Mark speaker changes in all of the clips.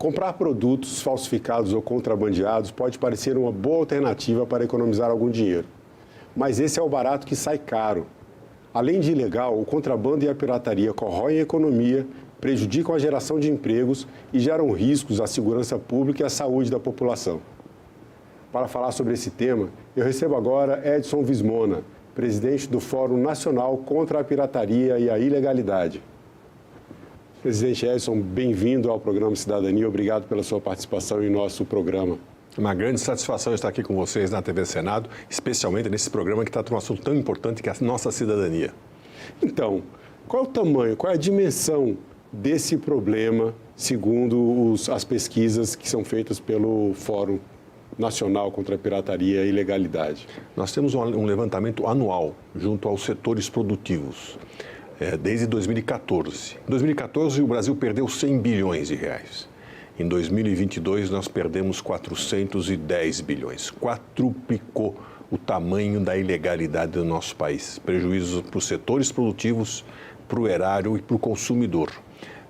Speaker 1: Comprar produtos falsificados ou contrabandeados pode parecer uma boa alternativa para economizar algum dinheiro. Mas esse é o barato que sai caro. Além de ilegal, o contrabando e a pirataria corroem a economia, prejudicam a geração de empregos e geram riscos à segurança pública e à saúde da população. Para falar sobre esse tema, eu recebo agora Edson Vismona, presidente do Fórum Nacional contra a Pirataria e a Ilegalidade. Presidente Edson, bem-vindo ao programa Cidadania. Obrigado pela sua participação em nosso programa.
Speaker 2: Uma grande satisfação estar aqui com vocês na TV Senado, especialmente nesse programa que trata de um assunto tão importante que é a nossa cidadania.
Speaker 1: Então, qual é o tamanho, qual é a dimensão desse problema, segundo as pesquisas que são feitas pelo Fórum Nacional contra a Pirataria e Ilegalidade?
Speaker 2: Nós temos um levantamento anual junto aos setores produtivos. Desde 2014. Em 2014, o Brasil perdeu 100 bilhões de reais. Em 2022, nós perdemos 410 bilhões. Quadruplicou o tamanho da ilegalidade do nosso país. Prejuízos para os setores produtivos, para o erário e para o consumidor.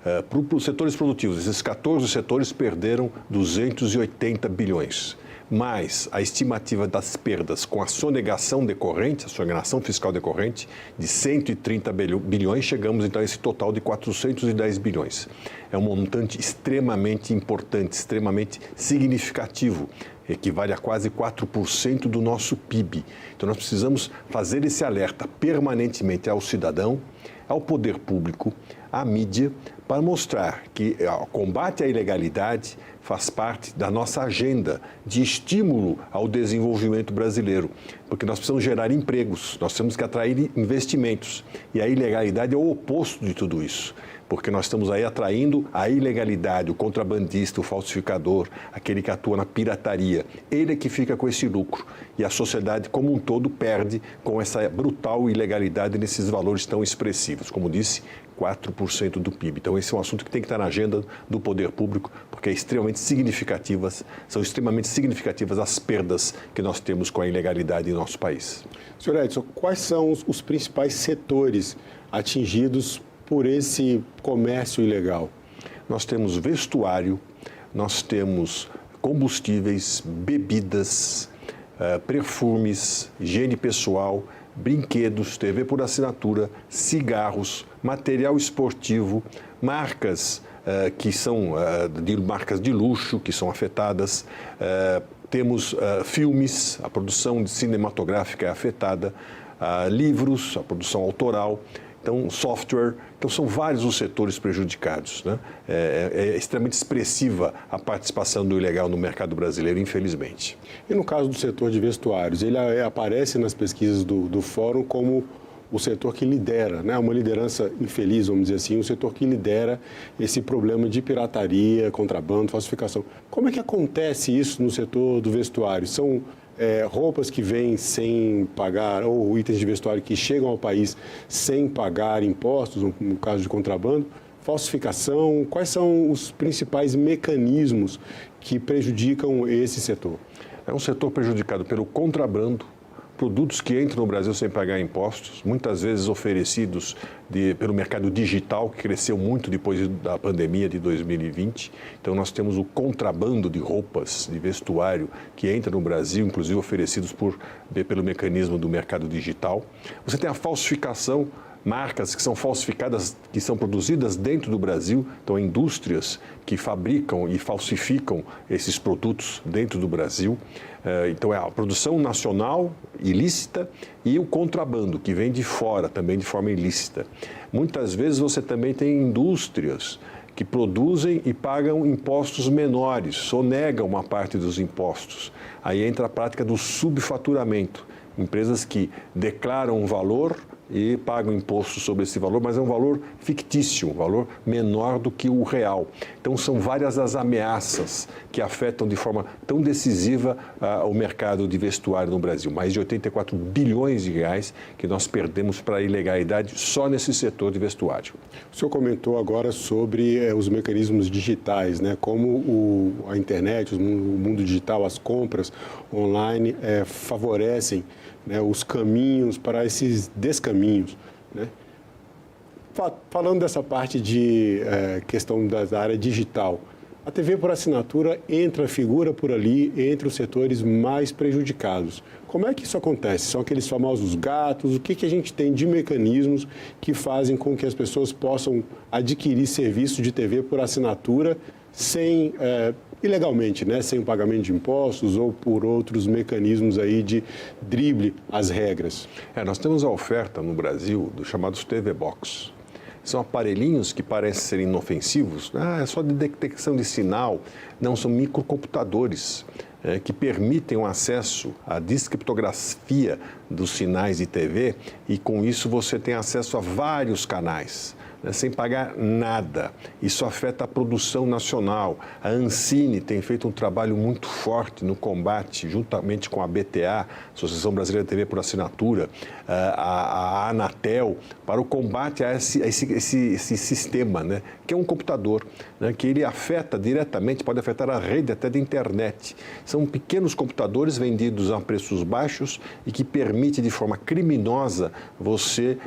Speaker 2: Para os setores produtivos, esses 14 setores perderam 280 bilhões. Mais a estimativa das perdas com a sonegação decorrente, a sonegação fiscal decorrente, de 130 bilhões, chegamos então a esse total de 410 bilhões. É um montante extremamente importante, extremamente significativo, equivale a quase 4% do nosso PIB. Então nós precisamos fazer esse alerta permanentemente ao cidadão, ao poder público, à mídia, para mostrar que o combate à ilegalidade faz parte da nossa agenda de estímulo ao desenvolvimento brasileiro, porque nós precisamos gerar empregos, nós temos que atrair investimentos, e a ilegalidade é o oposto de tudo isso, porque nós estamos aí atraindo a ilegalidade, o contrabandista, o falsificador, aquele que atua na pirataria, ele é que fica com esse lucro, e a sociedade como um todo perde com essa brutal ilegalidade nesses valores tão expressivos, como disse, 4% do PIB. Então, esse é um assunto que tem que estar na agenda do poder público, porque são extremamente significativas as perdas que nós temos com a ilegalidade em nosso país.
Speaker 1: Senhor Edson, quais são os principais setores atingidos por esse comércio ilegal?
Speaker 2: Nós temos vestuário, nós temos combustíveis, bebidas, perfumes, higiene pessoal, brinquedos, TV por assinatura, cigarros, material esportivo, marcas que são marcas de luxo que são afetadas, temos filmes, a produção cinematográfica é afetada, livros, a produção autoral, então software, então são vários os setores prejudicados, né? É extremamente expressiva a participação do ilegal no mercado brasileiro, infelizmente.
Speaker 1: E no caso do setor de vestuários, ele aparece nas pesquisas do Fórum como o setor que lidera, né? Uma liderança infeliz, vamos dizer assim, o setor que lidera esse problema de pirataria, contrabando, falsificação. Como é que acontece isso no setor do vestuário? São roupas que vêm sem pagar, ou itens de vestuário que chegam ao país sem pagar impostos, no caso de contrabando, falsificação. Quais são os principais mecanismos que prejudicam esse setor?
Speaker 2: É um setor prejudicado pelo contrabando, produtos que entram no Brasil sem pagar impostos, muitas vezes oferecidos pelo mercado digital, que cresceu muito depois da pandemia de 2020. Então, nós temos o contrabando de roupas, de vestuário, que entra no Brasil, inclusive oferecidos pelo mecanismo do mercado digital. Você tem a falsificação, marcas que são falsificadas, que são produzidas dentro do Brasil, então indústrias que fabricam e falsificam esses produtos dentro do Brasil. Então é a produção nacional ilícita e o contrabando que vem de fora também de forma ilícita. Muitas vezes você também tem indústrias que produzem e pagam impostos menores, sonegam uma parte dos impostos. Aí entra a prática do subfaturamento. Empresas que declaram um valor e pagam imposto sobre esse valor, mas é um valor fictício, um valor menor do que o real. Então, são várias as ameaças que afetam de forma tão decisiva o mercado de vestuário no Brasil. Mais de 84 bilhões de reais que nós perdemos para a ilegalidade só nesse setor de vestuário.
Speaker 1: O senhor comentou agora sobre os mecanismos digitais, né? Como a internet, o mundo digital, as compras online favorecem, né, os caminhos para esses descaminhos, né? Falando dessa parte de questão da área digital, A TV por assinatura figura por ali entre os setores mais prejudicados. Como é que isso acontece? São aqueles famosos gatos? O que a gente tem de mecanismos que fazem com que as pessoas possam adquirir serviço de TV por assinatura sem, ilegalmente, né? Sem o pagamento de impostos ou por outros mecanismos aí de drible às regras?
Speaker 2: Nós temos a oferta no Brasil dos chamados TV Box. São aparelhinhos que parecem ser inofensivos, é só de detecção de sinal. Não, são microcomputadores que permitem o acesso à descriptografia dos sinais de TV e com isso você tem acesso a vários canais, sem pagar nada. Isso afeta a produção nacional. A Ancine tem feito um trabalho muito forte no combate, juntamente com a BTA, Associação Brasileira de TV por Assinatura, a Anatel, para o combate a esse sistema, né, que é um computador, né, que ele afeta diretamente, pode afetar a rede até da internet. São pequenos computadores vendidos a preços baixos e que permite de forma criminosa você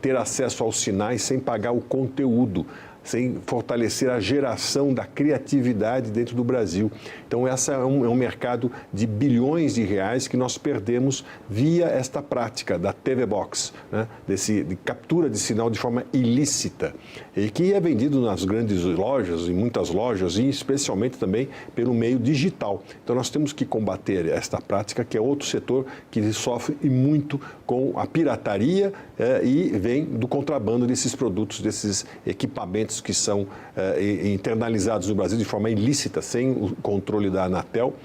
Speaker 2: ter acesso aos sinais sem pagar o conteúdo, sem fortalecer a geração da criatividade dentro do Brasil. Então, esse é um mercado de bilhões de reais que nós perdemos via esta prática da TV Box, né? De captura de sinal de forma ilícita, e que é vendido nas grandes lojas, em muitas lojas, e especialmente também pelo meio digital. Então, nós temos que combater esta prática, que é outro setor que sofre muito com a pirataria e vem do contrabando desses produtos, desses equipamentos que são internalizados no Brasil de forma ilícita, sem o controle da Anatel,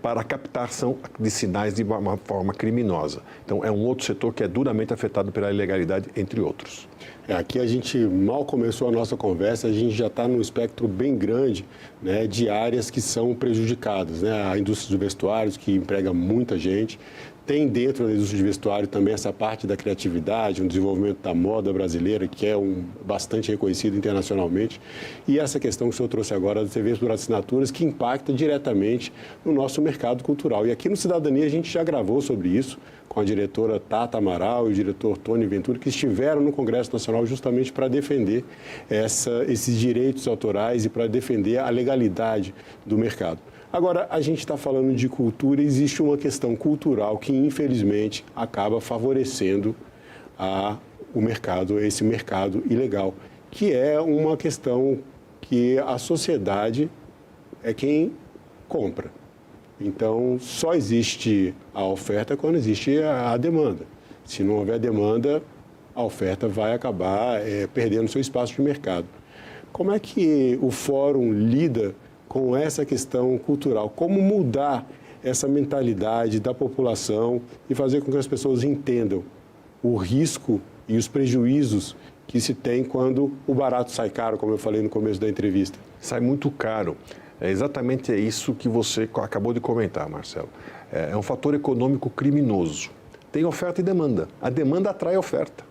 Speaker 2: para a captação de sinais de uma forma criminosa. Então, é um outro setor que é duramente afetado pela ilegalidade, entre outros.
Speaker 1: Aqui a gente mal começou a nossa conversa, a gente já está num espectro bem grande, né, de áreas que são prejudicadas, né? A indústria de vestuários, que emprega muita gente. Tem dentro da indústria de vestuário também essa parte da criatividade, um desenvolvimento da moda brasileira, que é bastante reconhecido internacionalmente. E essa questão que o senhor trouxe agora das TVs por assinaturas, que impacta diretamente no nosso mercado cultural. E aqui no Cidadania a gente já gravou sobre isso, com a diretora Tata Amaral e o diretor Tony Ventura, que estiveram no Congresso Nacional justamente para defender esses direitos autorais e para defender a legalidade do mercado. Agora, a gente está falando de cultura, existe uma questão cultural que, infelizmente, acaba favorecendo esse mercado ilegal, que é uma questão que a sociedade é quem compra. Então, só existe a oferta quando existe a demanda. Se não houver demanda, a oferta vai acabar perdendo seu espaço de mercado. Como é que o Fórum lida com essa questão cultural? Como mudar essa mentalidade da população e fazer com que as pessoas entendam o risco e os prejuízos que se tem quando o barato sai caro, como eu falei no começo da entrevista?
Speaker 2: Sai muito caro. É exatamente isso que você acabou de comentar, Marcelo. É um fator econômico criminoso. Tem oferta e demanda. A demanda atrai a oferta.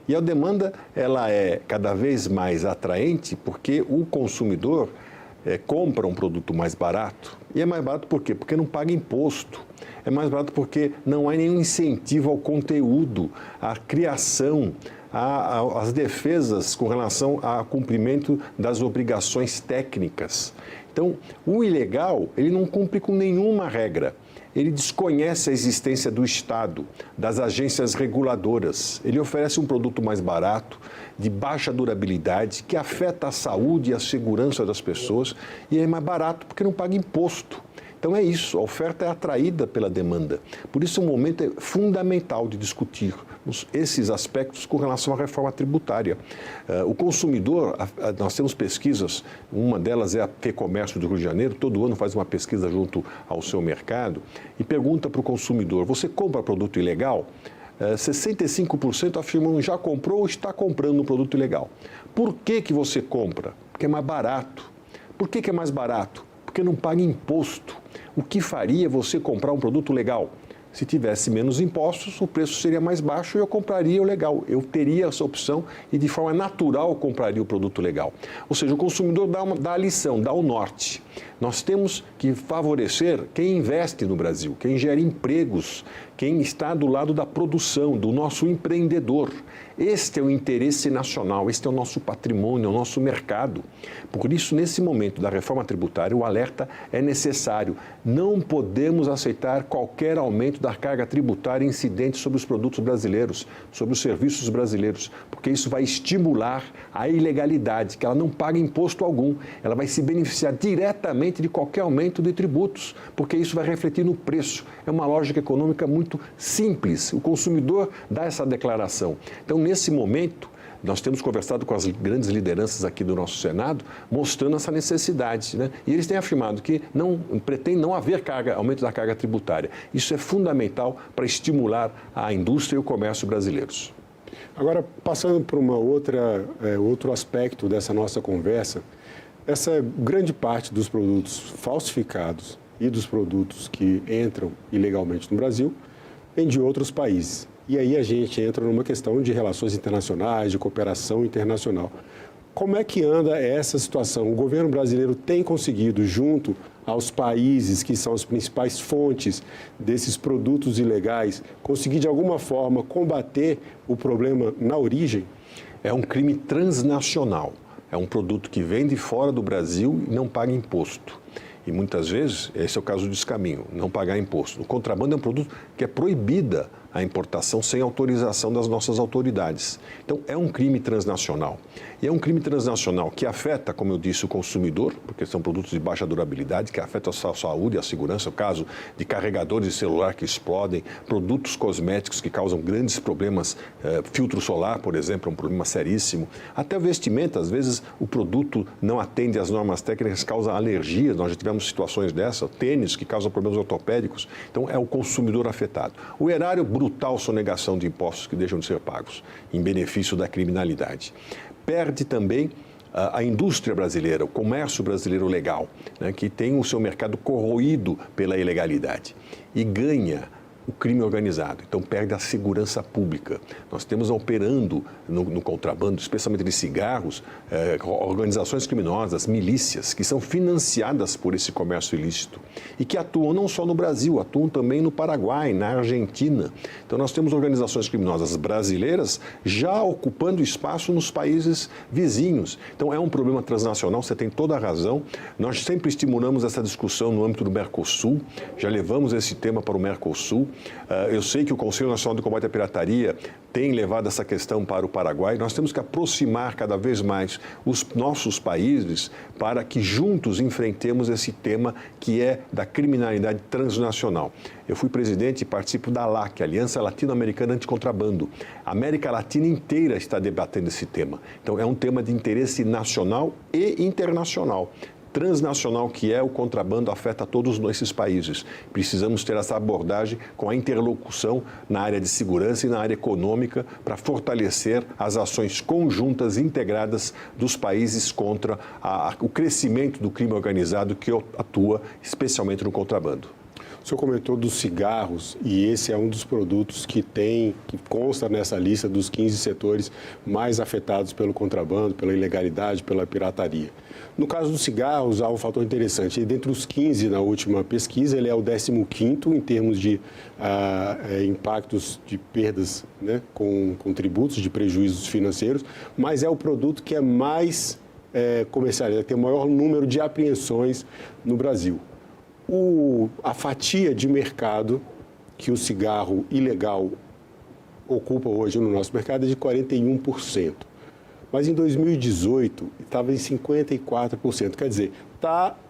Speaker 2: E a demanda ela é cada vez mais atraente porque o consumidor compra um produto mais barato. E é mais barato por quê? Porque não paga imposto. É mais barato porque não há nenhum incentivo ao conteúdo, à criação, às defesas com relação ao cumprimento das obrigações técnicas. Então, o ilegal, ele não cumpre com nenhuma regra. Ele desconhece a existência do Estado, das agências reguladoras. Ele oferece um produto mais barato, de baixa durabilidade, que afeta a saúde e a segurança das pessoas, e é mais barato porque não paga imposto. Então é isso, a oferta é atraída pela demanda. Por isso, o momento é fundamental de discutir esses aspectos com relação à reforma tributária. O consumidor, nós temos pesquisas, uma delas é a FEComércio do Rio de Janeiro, todo ano faz uma pesquisa junto ao seu mercado e pergunta para o consumidor: você compra produto ilegal? 65% afirmam já comprou ou está comprando um produto ilegal. Por que você compra? Porque é mais barato. Por que é mais barato? Porque não paga imposto. O que faria você comprar um produto legal? Se tivesse menos impostos, o preço seria mais baixo e eu compraria o legal. Eu teria essa opção e, de forma natural, compraria o produto legal. Ou seja, o consumidor dá a lição, dá o norte. Nós temos que favorecer quem investe no Brasil, quem gera empregos, quem está do lado da produção, do nosso empreendedor. Este é o interesse nacional, este é o nosso patrimônio, é o nosso mercado. Por isso, nesse momento da reforma tributária, o alerta é necessário. Não podemos aceitar qualquer aumento da carga tributária incidente sobre os produtos brasileiros, sobre os serviços brasileiros, porque isso vai estimular a ilegalidade, que ela não paga imposto algum. Ela vai se beneficiar diretamente de qualquer aumento de tributos, porque isso vai refletir no preço. É uma lógica econômica muito simples. O consumidor dá essa declaração. Então, nesse momento, nós temos conversado com as grandes lideranças aqui do nosso Senado, mostrando essa necessidade, né? E eles têm afirmado que pretende não haver aumento da carga tributária. Isso é fundamental para estimular a indústria e o comércio brasileiros.
Speaker 1: Agora, passando para outro aspecto dessa nossa conversa, essa grande parte dos produtos falsificados e dos produtos que entram ilegalmente no Brasil vem de outros países. E aí a gente entra numa questão de relações internacionais, de cooperação internacional. Como é que anda essa situação? O governo brasileiro tem conseguido, junto aos países que são as principais fontes desses produtos ilegais, conseguir de alguma forma combater o problema na origem?
Speaker 2: É um crime transnacional. É um produto que vem de fora do Brasil e não paga imposto. E muitas vezes, esse é o caso do descaminho, não pagar imposto. O contrabando é um produto que é proibida a importação sem autorização das nossas autoridades. Então, é um crime transnacional. E é um crime transnacional que afeta, como eu disse, o consumidor, porque são produtos de baixa durabilidade, que afetam a sua saúde e a segurança, o caso de carregadores de celular que explodem, produtos cosméticos que causam grandes problemas, filtro solar, por exemplo, é um problema seríssimo. Até vestimenta, às vezes o produto não atende às normas técnicas, causa alergias, nós já tivemos situações dessas, tênis que causam problemas ortopédicos. Então, é o consumidor afetado. O erário brutal sonegação de impostos que deixam de ser pagos em benefício da criminalidade. Perde também a indústria brasileira, o comércio brasileiro legal, né, que tem o seu mercado corroído pela ilegalidade e ganha o crime organizado. Então, perde a segurança pública. Nós temos operando no contrabando, especialmente de cigarros, organizações criminosas, milícias, que são financiadas por esse comércio ilícito e que atuam não só no Brasil, atuam também no Paraguai, na Argentina. Então, nós temos organizações criminosas brasileiras já ocupando espaço nos países vizinhos. Então, é um problema transnacional, você tem toda a razão. Nós sempre estimulamos essa discussão no âmbito do Mercosul, já levamos esse tema para o Mercosul. Eu sei que o Conselho Nacional de Combate à Pirataria tem levado essa questão para o Paraguai. Nós temos que aproximar cada vez mais os nossos países para que juntos enfrentemos esse tema que é da criminalidade transnacional. Eu fui presidente e participo da ALAC, Aliança Latino-Americana Anticontrabando. A América Latina inteira está debatendo esse tema. Então, é um tema de interesse nacional e internacional. Transnacional que é o contrabando afeta todos esses países. Precisamos ter essa abordagem com a interlocução na área de segurança e na área econômica para fortalecer as ações conjuntas integradas dos países contra o crescimento do crime organizado que atua especialmente no contrabando.
Speaker 1: O senhor comentou dos cigarros e esse é um dos produtos que consta nessa lista dos 15 setores mais afetados pelo contrabando, pela ilegalidade, pela pirataria. No caso dos cigarros, há um fator interessante. Dentre os 15 na última pesquisa, ele é o 15º em termos de impactos de perdas, né, com tributos, de prejuízos financeiros, mas é o produto que é mais comercializado, tem o maior número de apreensões no Brasil. A fatia de mercado que o cigarro ilegal ocupa hoje no nosso mercado é de 41%. Mas em 2018 estava em 54%. Quer dizer,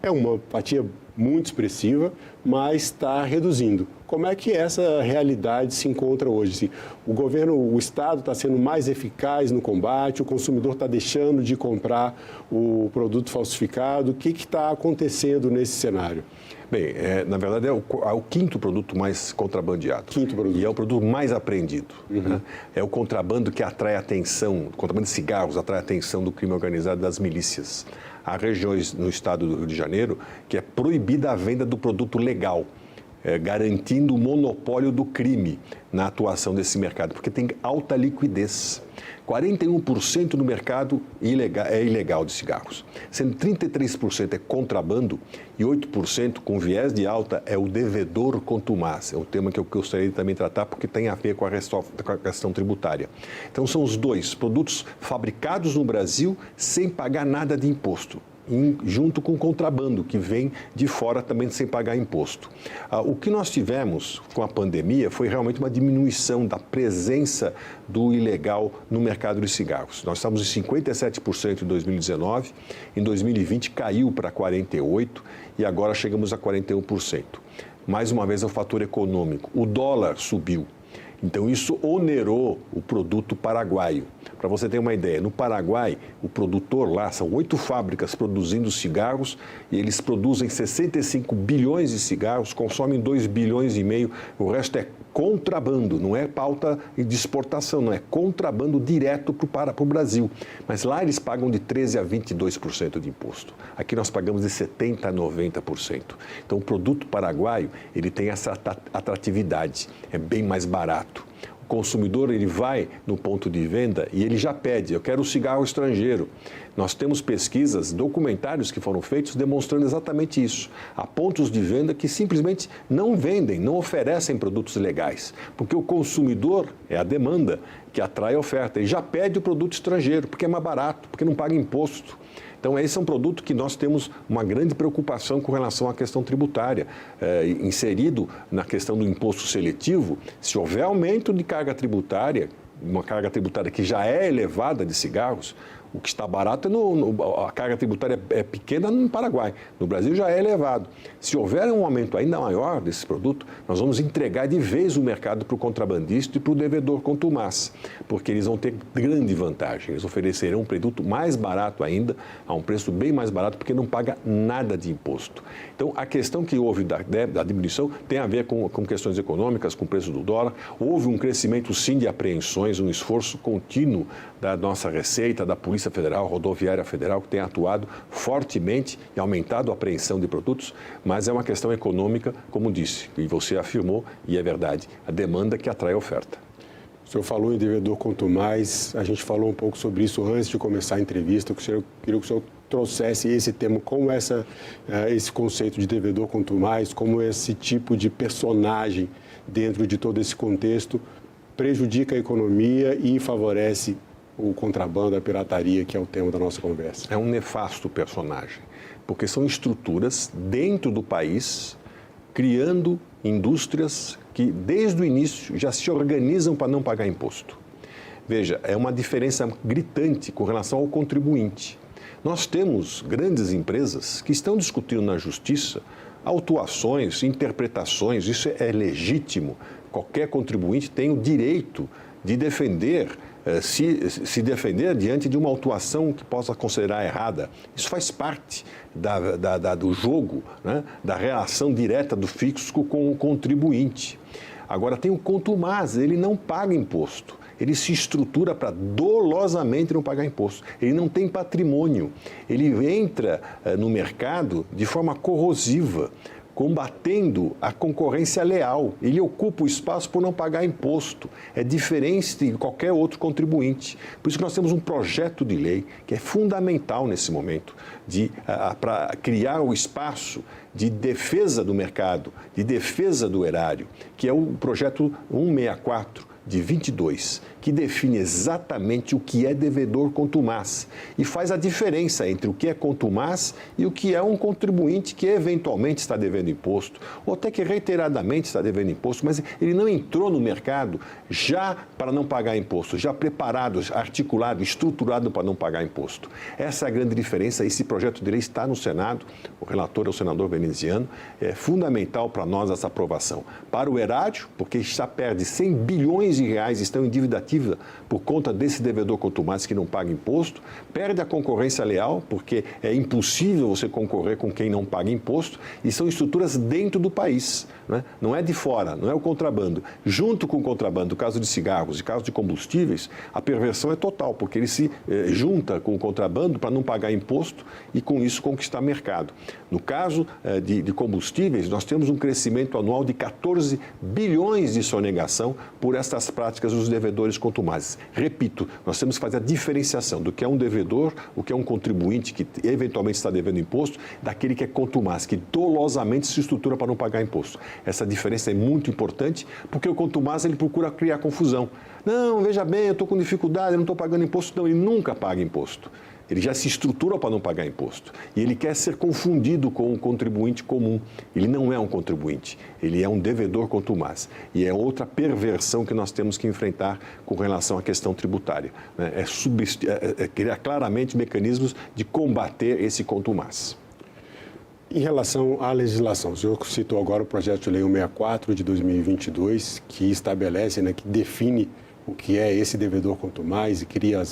Speaker 1: é uma fatia muito expressiva, mas está reduzindo. Como é que essa realidade se encontra hoje? Assim, o Estado está sendo mais eficaz no combate, o consumidor está deixando de comprar o produto falsificado. O que está acontecendo nesse cenário?
Speaker 2: Bem, na verdade é o quinto produto mais contrabandeado.
Speaker 1: Quinto produto.
Speaker 2: E é o produto mais apreendido. Uhum. Né? É o contrabando que atrai a atenção, o contrabando de cigarros atrai a atenção do crime organizado das milícias. Há regiões no estado do Rio de Janeiro que é proibida a venda do produto legal. garantindo o monopólio do crime na atuação desse mercado, porque tem alta liquidez. 41% do mercado é ilegal de cigarros, sendo 33% é contrabando e 8% com viés de alta é o devedor contumaz. É um tema que eu gostaria de também tratar porque tem a ver com a questão tributária. Então são os dois produtos fabricados no Brasil sem pagar nada de imposto, junto com o contrabando, que vem de fora também sem pagar imposto. O que nós tivemos com a pandemia foi realmente uma diminuição da presença do ilegal no mercado de cigarros. Nós estamos em 57% em 2019, em 2020 caiu para 48% e agora chegamos a 41%. Mais uma vez é o fator econômico. O dólar subiu. Então, isso onerou o produto paraguaio. Para você ter uma ideia, no Paraguai, o produtor lá, são 8 fábricas produzindo cigarros e eles produzem 65 bilhões de cigarros, consomem 2,5 bilhões, o resto é contrabando, não é pauta de exportação, não é contrabando direto para o Brasil. Mas lá eles pagam de 13% a 22% de imposto. Aqui nós pagamos de 70% a 90%. Então, o produto paraguaio, ele tem essa atratividade, é bem mais barato. O consumidor, ele vai no ponto de venda e ele já pede, eu quero o cigarro estrangeiro. Nós temos pesquisas, documentários que foram feitos demonstrando exatamente isso. Há pontos de venda que simplesmente não vendem, não oferecem produtos legais, porque o consumidor é a demanda que atrai a oferta. Ele já pede o produto estrangeiro, porque é mais barato, porque não paga imposto. Então, esse é um produto que nós temos uma grande preocupação com relação à questão tributária. Inserido na questão do imposto seletivo, se houver aumento de carga tributária, uma carga tributária que já é elevada de cigarros, o que está barato a carga tributária é pequena no Paraguai. No Brasil já é elevado. Se houver um aumento ainda maior desse produto, nós vamos entregar de vez o mercado para o contrabandista e para o devedor contumaz, porque eles vão ter grande vantagem. Eles oferecerão um produto mais barato ainda, a um preço bem mais barato, porque não paga nada de imposto. Então, a questão que houve da diminuição tem a ver com questões econômicas, com o preço do dólar. Houve um crescimento, sim, de apreensões, um esforço contínuo da nossa Receita, da Polícia Federal, Rodoviária Federal, que tem atuado fortemente e aumentado a apreensão de produtos, mas é uma questão econômica, como disse, e você afirmou, e é verdade, a demanda que atrai a oferta.
Speaker 1: O senhor falou em devedor contumaz, a gente falou um pouco sobre isso antes de começar a entrevista, queria que o senhor trouxesse esse tema, como esse conceito de devedor contumaz, como esse tipo de personagem dentro de todo esse contexto prejudica a economia e favorece o contrabando, a pirataria, que é o tema da nossa conversa.
Speaker 2: É um nefasto personagem, porque são estruturas dentro do país, criando indústrias que, desde o início, já se organizam para não pagar imposto. Veja, é uma diferença gritante com relação ao contribuinte. Nós temos grandes empresas que estão discutindo na justiça autuações, interpretações, isso é legítimo. Qualquer contribuinte tem o direito de defender, se defender diante de uma autuação que possa considerar errada. Isso faz parte do jogo, né? Da relação direta do fisco com o contribuinte. Agora, tem o contumaz, ele não paga imposto. Ele se estrutura para dolosamente não pagar imposto. Ele não tem patrimônio. Ele entra no mercado de forma corrosiva, combatendo a concorrência leal. Ele ocupa o espaço por não pagar imposto. É diferente de qualquer outro contribuinte. Por isso que nós temos um projeto de lei que é fundamental nesse momento para criar o espaço de defesa do mercado, de defesa do erário, que é o projeto 164 de 22, que define exatamente o que é devedor contumaz e faz a diferença entre o que é contumaz e o que é um contribuinte que eventualmente está devendo imposto, ou até que reiteradamente está devendo imposto, mas ele não entrou no mercado já para não pagar imposto, já preparado, articulado, estruturado para não pagar imposto. Essa é a grande diferença. Esse projeto de lei está no Senado, o relator é o senador veneziano, é fundamental para nós essa aprovação. Para o erário, porque já perde 100 bilhões bilhões de reais estão em dívida ativa por conta desse devedor contumaz que não paga imposto, perde a concorrência leal, porque é impossível você concorrer com quem não paga imposto, e são estruturas dentro do país, né? Não é de fora, não é o contrabando. Junto com o contrabando, no caso de cigarros, no caso de combustíveis, a perversão é total, porque ele se junta com o contrabando para não pagar imposto e com isso conquistar mercado. No caso de combustíveis, nós temos um crescimento anual de 14 bilhões de sonegação por essas práticas dos devedores contumazes. Repito, nós temos que fazer a diferenciação do que é um devedor, o que é um contribuinte que eventualmente está devendo imposto, daquele que é contumaz, que dolosamente se estrutura para não pagar imposto. Essa diferença é muito importante, porque o contumaz ele procura criar confusão. Não, veja bem, eu estou com dificuldade, eu não estou pagando imposto. Não, ele nunca paga imposto. Ele já se estrutura para não pagar imposto. E ele quer ser confundido com um contribuinte comum. Ele não é um contribuinte, ele é um devedor contumaz. E é outra perversão que nós temos que enfrentar com relação à questão tributária, né? É criar claramente mecanismos de combater esse contumaz.
Speaker 1: Em relação à legislação, o senhor citou agora o projeto de lei 164 de 2022, que estabelece, né, que define o que é esse devedor contumaz e cria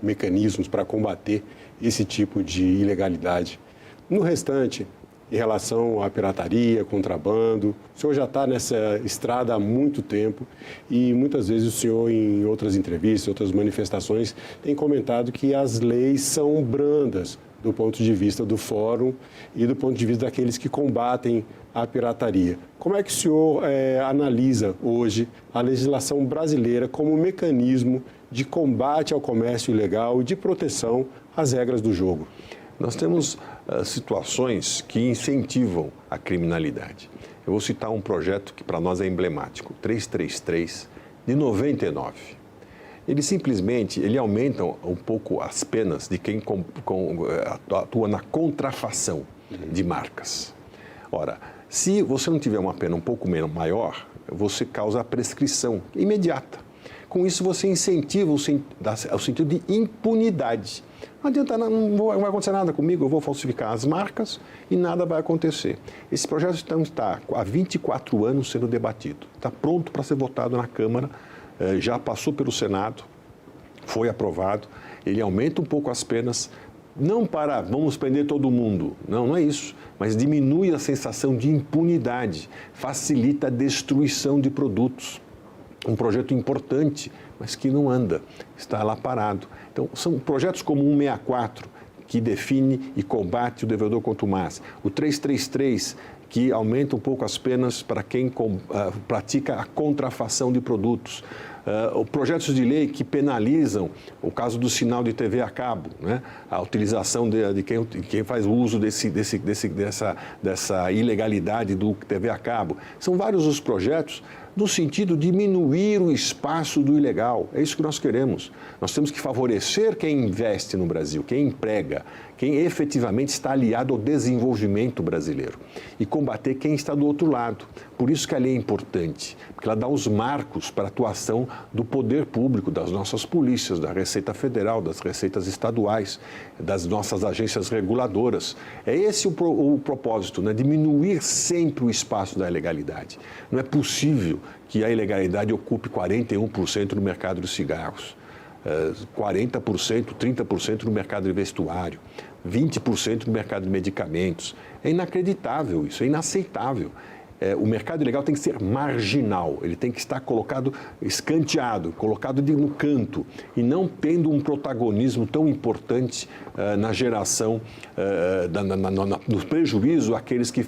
Speaker 1: mecanismos para combater esse tipo de ilegalidade. No restante, em relação à pirataria, contrabando, o senhor já está nessa estrada há muito tempo e muitas vezes o senhor, em outras entrevistas, outras manifestações, tem comentado que as leis são brandas do ponto de vista do fórum e do ponto de vista daqueles que combatem a pirataria. Como é que o senhor analisa hoje a legislação brasileira como mecanismo de combate ao comércio ilegal e de proteção às regras do jogo?
Speaker 2: Nós temos situações que incentivam a criminalidade. Eu vou citar um projeto que para nós é emblemático, 333, de 99. Ele aumenta um pouco as penas de quem atua na contrafação de marcas. Ora, se você não tiver uma pena um pouco maior, você causa a prescrição imediata. Com isso, você incentiva o sentido de impunidade. Não adianta, não vai acontecer nada comigo, eu vou falsificar as marcas e nada vai acontecer. Esse projeto então está há 24 anos sendo debatido, está pronto para ser votado na Câmara, já passou pelo Senado, foi aprovado, ele aumenta um pouco as penas, não para vamos prender todo mundo, não é isso, mas diminui a sensação de impunidade, facilita a destruição de produtos. Um projeto importante, mas que não anda, está lá parado. Então, são projetos como o 164, que define e combate o devedor contumaz, o 333, que aumenta um pouco as penas para quem pratica a contrafação de produtos. Projetos de lei que penalizam o caso do sinal de TV a cabo, né? A utilização de quem faz uso dessa ilegalidade do TV a cabo. São vários os projetos no sentido de diminuir o espaço do ilegal. É isso que nós queremos. Nós temos que favorecer quem investe no Brasil, quem emprega, quem efetivamente está aliado ao desenvolvimento brasileiro e combater quem está do outro lado. Por isso que a lei é importante, porque ela dá os marcos para a atuação do poder público, das nossas polícias, da Receita Federal, das receitas estaduais, das nossas agências reguladoras. É esse o propósito, né? Diminuir sempre o espaço da ilegalidade. Não é possível que a ilegalidade ocupe 41% no mercado dos cigarros, 40%, 30% no mercado de vestuário, 20% no mercado de medicamentos. É inacreditável isso, é inaceitável. O mercado ilegal tem que ser marginal, ele tem que estar colocado, escanteado, colocado no canto e não tendo um protagonismo tão importante na geração, no prejuízo àqueles que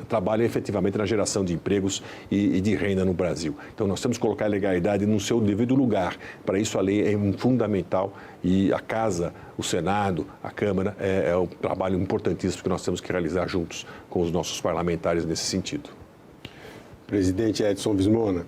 Speaker 2: trabalham efetivamente na geração de empregos e de renda no Brasil. Então nós temos que colocar a legalidade no seu devido lugar. Para isso a lei é fundamental e a Casa, o Senado, a Câmara é um trabalho importantíssimo que nós temos que realizar juntos com os nossos parlamentares nesse sentido.
Speaker 1: Presidente Edson Vismona,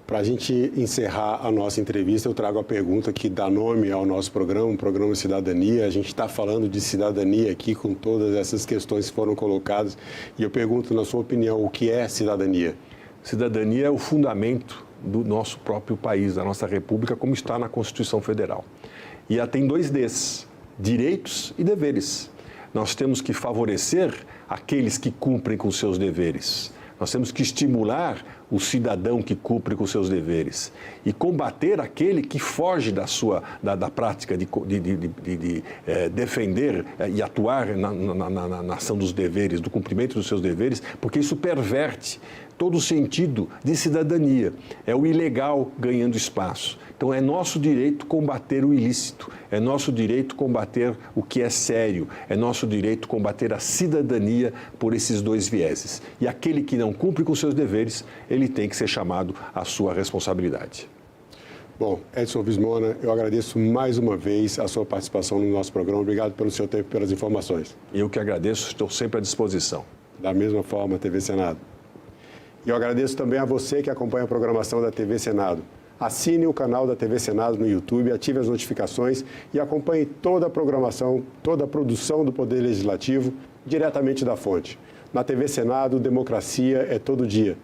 Speaker 1: para a gente encerrar a nossa entrevista, eu trago a pergunta que dá nome ao nosso programa, o programa Cidadania. A gente está falando de cidadania aqui com todas essas questões que foram colocadas. E eu pergunto, na sua opinião, o que é cidadania?
Speaker 2: Cidadania é o fundamento do nosso próprio país, da nossa República, como está na Constituição Federal. E ela tem 2 Ds, direitos e deveres. Nós temos que favorecer aqueles que cumprem com seus deveres. Nós temos que estimular o cidadão que cumpre com seus deveres e combater aquele que foge da prática de defender e atuar na ação dos deveres, do cumprimento dos seus deveres, porque isso perverte todo o sentido de cidadania. É o ilegal ganhando espaço. Então, é nosso direito combater o ilícito, é nosso direito combater o que é sério, é nosso direito combater a cidadania por esses dois vieses. E aquele que não cumpre com seus deveres, ele tem que ser chamado à sua responsabilidade.
Speaker 1: Bom, Edson Vismona, eu agradeço mais uma vez a sua participação no nosso programa. Obrigado pelo seu tempo e pelas informações.
Speaker 2: Eu que agradeço, estou sempre à disposição.
Speaker 1: Da mesma forma, TV Senado. E eu agradeço também a você que acompanha a programação da TV Senado. Assine o canal da TV Senado no YouTube, ative as notificações e acompanhe toda a programação, toda a produção do Poder Legislativo diretamente da fonte. Na TV Senado, democracia é todo dia.